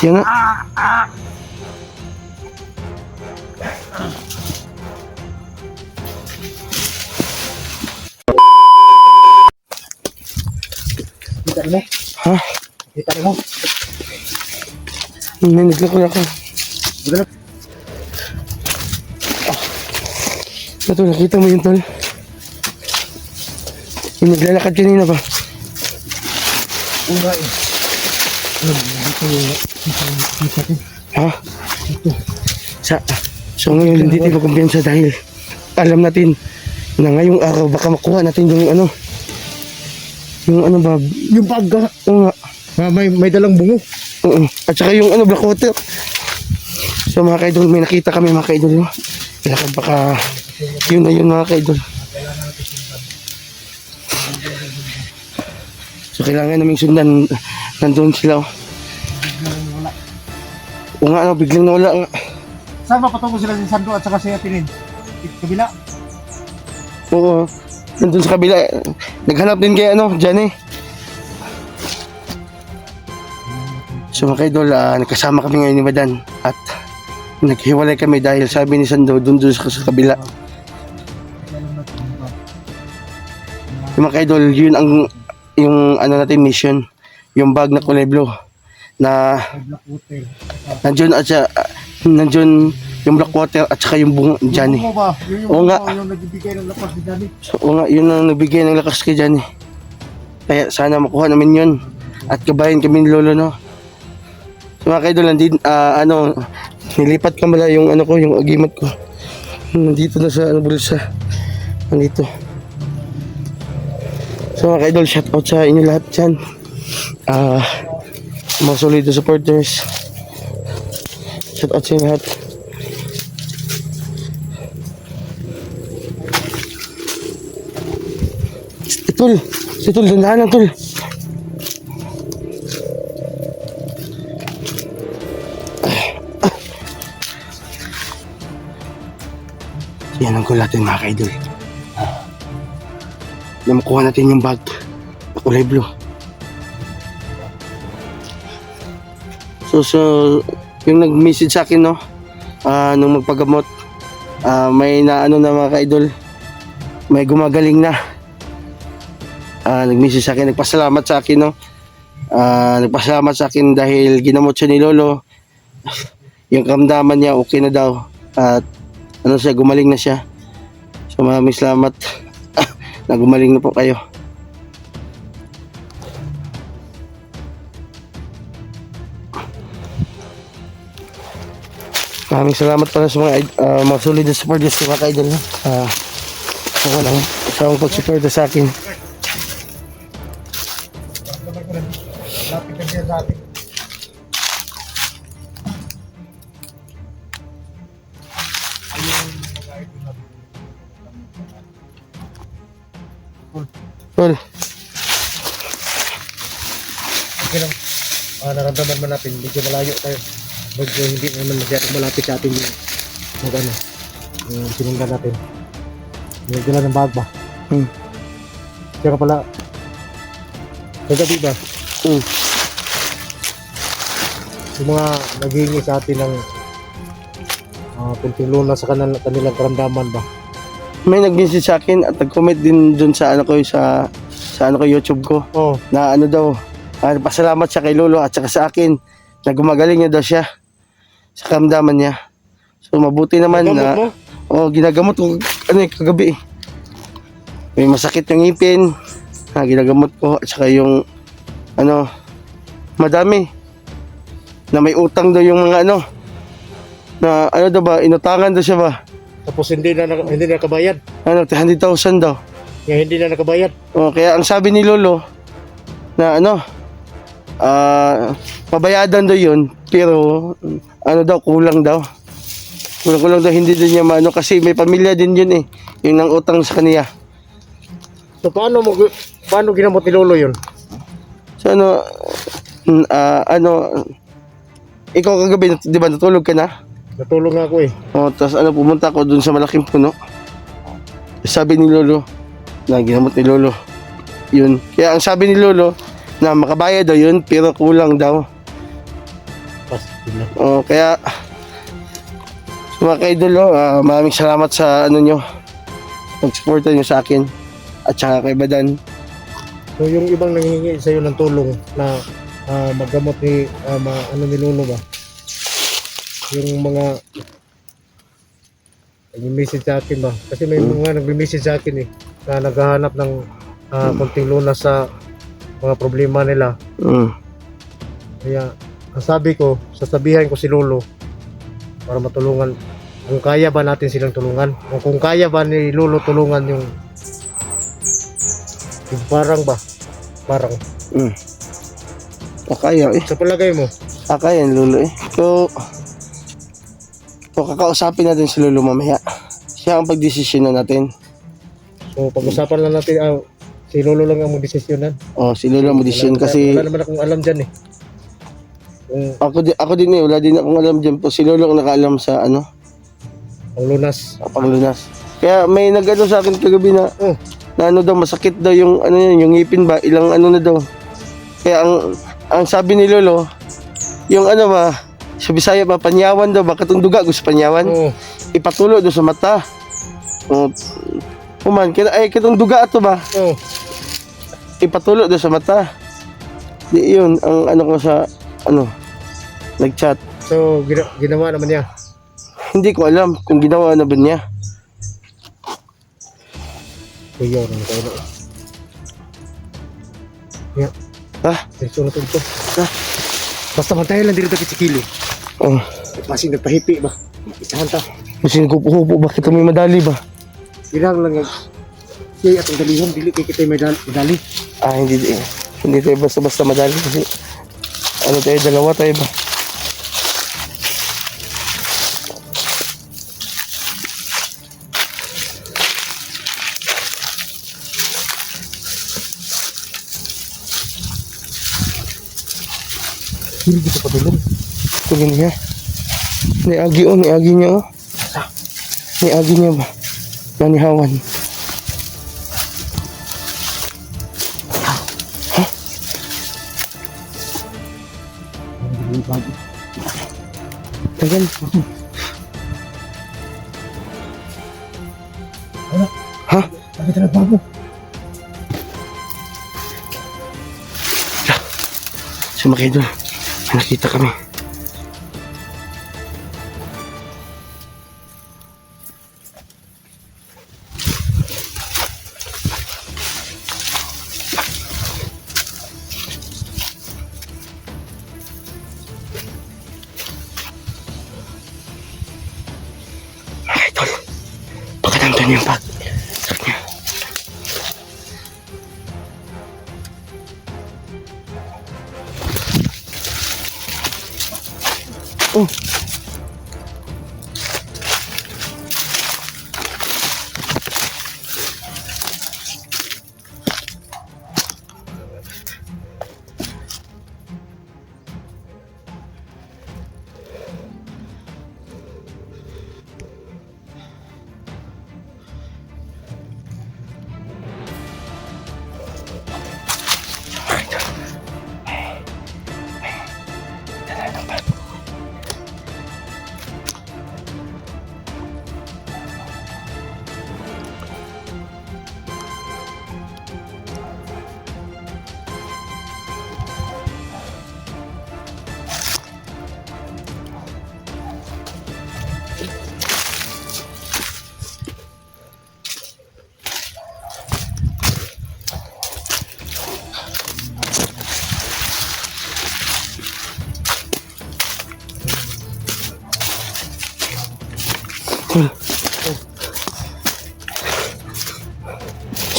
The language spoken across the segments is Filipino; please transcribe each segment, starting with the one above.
Yan nga. Kita mo? Ha? Kita mo? May naglakad ako. Budalag. Ito, nakita mo yun, tol? Yung naglalakad kanina ba? Una eh. Ha? So ngayon hindi tayo magkumpiyansa dahil alam natin na ngayong araw baka makuha natin yung ano ba? Yung baga. Oo nga. May dalang bungo. Oo. At saka yung black water. So mga kaidol, may nakita kami mga kaidol. No? Baka yun na yun mga kaidol. So kailangan naming sundan. Nandun sila. Oo nga, biglang nawala nga. Saan ba patungo sila si Sando at saka si Atinin? Kabila? Oo. Nandun sa kabila. Naghanap din kay Johnny. So mga kaidol, nagkasama kami ngayon ni Madan. At naghiwalay kami dahil sabi ni Sando dun sa kabila. Yung mga kaidol, yun yung natin mission. Yung bag na kulay blue. Na nandiyon yung black water at saka yung bunga ni Johnny. Oo nga. Yung nagbibigay ng lakas ni Johnny. Oo nga, yun ang nagbigay ng lakas kay Johnny. Kaya sana makuha namin yun. At gabayan kami ni Lolo, no? So mga kaidol, nilipat ka mala yung yung agimat ko. Nandito na sa bulsa. Nandito. So mga kaidol, shout out sa inyo lahat dyan. Mga solid supporters. Shout out sa inyo lahat. Si Tol, dandahan lang, Tol. Yan ang natin mga kaidol. Makuha natin yung bag na kulay blue. So yung nag-message sa akin, no, nung magpagamot, may na mga kaidol, may gumagaling na. Nag-message sa akin, nagpasalamat sa akin, no. Nagpasalamat sa akin dahil ginamot siya ni Lolo. Yung karamdaman niya okay na daw. At gumaling na siya. So maraming salamat na gumaling na po kayo. Maraming salamat pala sa mga solid na supporters mga ka-idol. Walang isang pag-supporta sa akin. Lapit ka siya sa atin. Tol. Okay lang. Naramdaman man natin, medyo malayo tayo. Medyo hindi naman masyadong malapit sa atin yung sinunggan natin. Medyo lang ng bag ba? Kaya pala, kagabi ba? Yung mga naghihingi sa atin ng kunting luna sa kanilang karamdaman ba? May nag-message sa akin at nag-comment din dun sa YouTube ko. Oo. Na daw, pasalamat siya kay Lolo at saka sa akin na gumagaling na daw siya sa karamdaman niya. So mabuti naman na ginagamot ko kagabi. May masakit yung ngipin, ginagamot ko at saka yung madami na may utang daw yung mga na daw ba, inutangan daw siya ba. Tapos hindi na nakabayad. 300,000 daw. Nga hindi na nakabayad. Kaya ang sabi ni Lolo na pabayadan daw yun, pero daw, kulang daw. Kulang daw, hindi din niya kasi may pamilya din yun yung nang utang sa kaniya. So paano ginamot ni Lolo yun? So ikaw kagabi, di ba natulog ka na? Natulog nga ako Tapos pumunta ako dun sa malaking puno. Sabi ni Lolo, na ginamot ni Lolo yun. Kaya ang sabi ni Lolo, na makabayad daw yun, pero kulang daw. na. Kaya so, mga ka-idol, maraming salamat sa ano nyo, pag-suporta nyo sa akin at saka kay Badan. So yung ibang nanghihingi sa iyo ng tulong na maggamot ni ni Lolo ba? Yung mga nag-message sa akin ba? Kasi may mga nag-message sa akin na naghahanap ng konting lunas sa mga problema nila. Kaya ang sabi ko, sasabihan ko si Lolo para matulungan. Kung kaya ba natin silang tulungan? Kung kaya ba ni Lolo tulungan yung parang Kaya sa palagay mo? kaya Lolo So kakausapin natin si Lolo mamaya. Siya ang pagdesisyonan natin. So pag-usapan lang natin, si Lolo lang ang magdesisyonan. Si Lolo ang magdesisyon kasi wala naman akong alam dyan ako din wala din akong alam dyan po. Si Lolo ang nakaalam sa ano, panglunas. Kaya may nag-ano sa akin kagabi na na ano daw, masakit daw yung ano yung ngipin ba, ilang ano na daw. Kaya ang sabi ni Lolo, yung ano ba, sa Bisaya ba, panyawan daw, baka itong duga gusto panyawan, ipatulo daw sa mata. Kuman, kitong duga ato ba, ipatulo daw sa mata. Di yun, ang ano ko sa, nag-chat. So, ginawa naman niya? Hindi ko alam kung ginawa na ba niya. Kuya, ano tayo na? Sunod ito. Basta mantayan lang dito sa kilo. Masing nagpahipi ba? Isahan ta. Masing nagpupupo, bakit may madali ba? Ilang lang kaya atong dalihan, dili kay kita may madali. Hindi tayo basta-basta madali kasi ano tayo, dalawa tayo ba? Hindi dito pa tulong. Tulong niya. Niagi niya Niagi niya ba? Nanihawan. Tagal. Bakit na nagbago? Sumakay doon. Nakita kami. Idol, baka nandun yung bag. Sakit niya.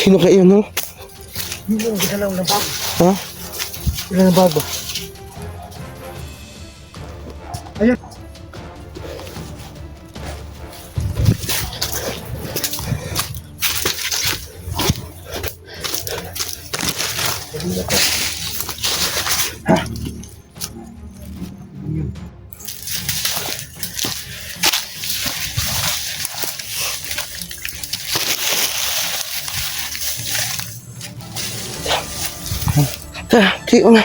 Sino kayo, no? Hindi mo ginalaw ng bag. Ha? Ilan ang bag ba? Ayan. Tiyo na.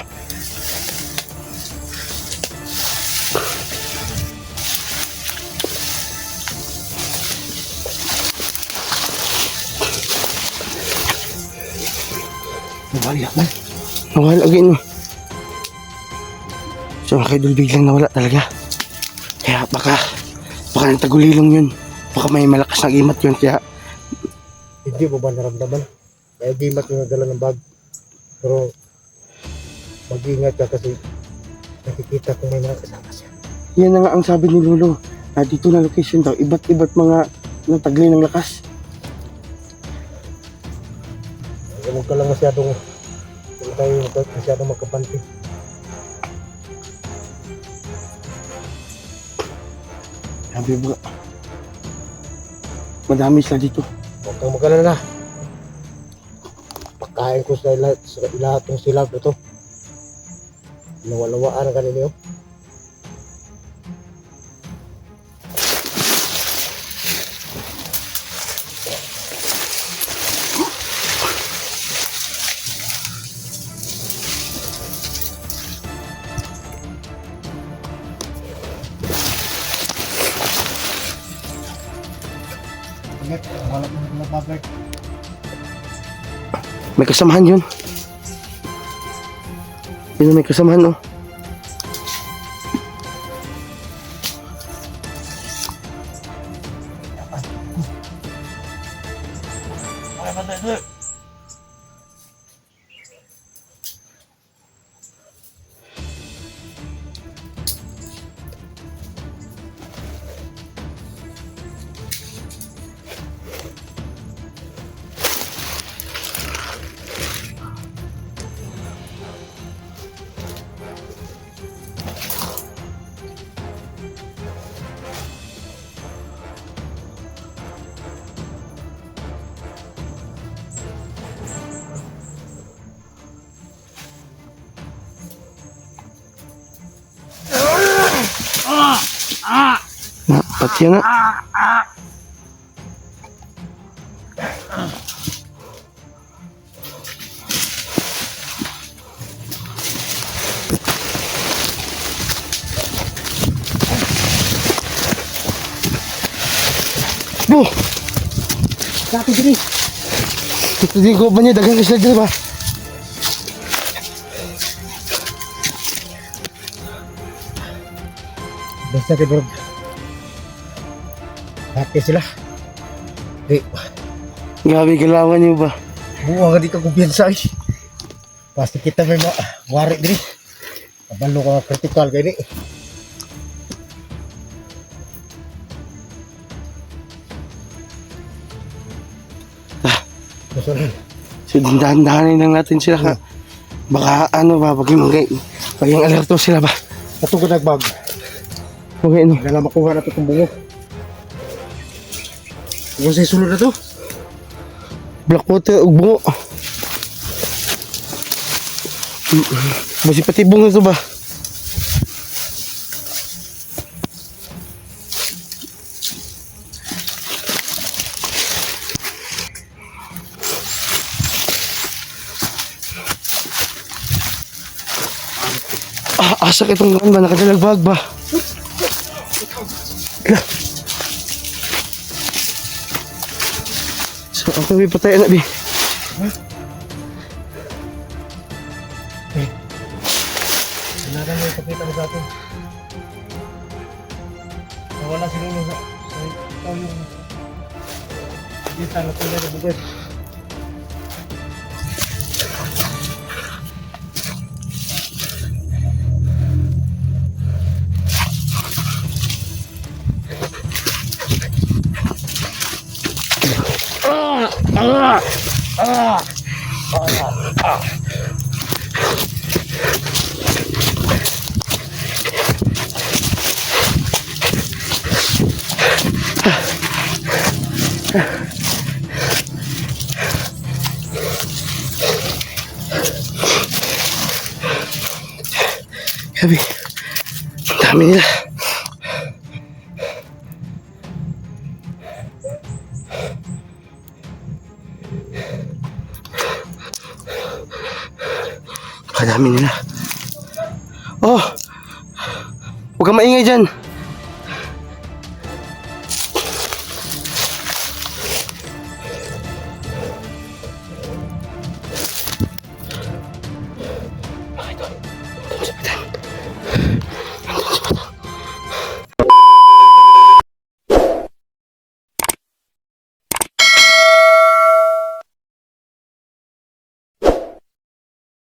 Wala man. Nawala again eh. So mga kaidol, biglang nawala talaga. Kaya baka nagtagulilong yun. Baka may malakas na gimat yun. Kaya Hindi mo ba naramdaman? Kaya gimat yung nadala ng bag. Pero mag-ingat ka kasi nakikita kung may mga kasama siya. yan na nga ang sabi ni Lolo. Na dito na location daw, iba't mga tagli ng lakas. Huwag ka lang masyadong magkapanti. Sabi ba, madami sila dito. Huwag kang magkalala na. Pagkain ko sa lahat ng silab ito. Nawalawaan ang kanina yun. Ingat, wala mo na babalik. May kasamahan yun. Yun may kasamahan, oh. Na, pati yan na. Bo! Satu diri. Ito di ko ba niya, dagang isla dito ba? Basta kay bro. Hati sila. Di, Grabe, galawan niyo ba? buwa ka di ka kumpiyansa eh. Pasti kita may wari diri. Kabalo ka critical kay di. Masalan. So, dahan-dahanin lang natin sila ka. Baka ano ba, paging alerto sila ba? Ato ko nagbag. Okay, no. Dala makuha na to itong bungo. Huwag sa'yo sulod na to. Blackwater ug bungo. Basi pati bungo to ba? Asak itong ba? Nakadalagbag ba? Lah. So, ako may patay na, bi. Sinada mo ipakita mo sa atin. Nawala si Lolo sa ikaw yung kita na pala na bugad. Grabe. Ang dami nila. Ang dami nila. Oh! Huwag kang maingay dyan.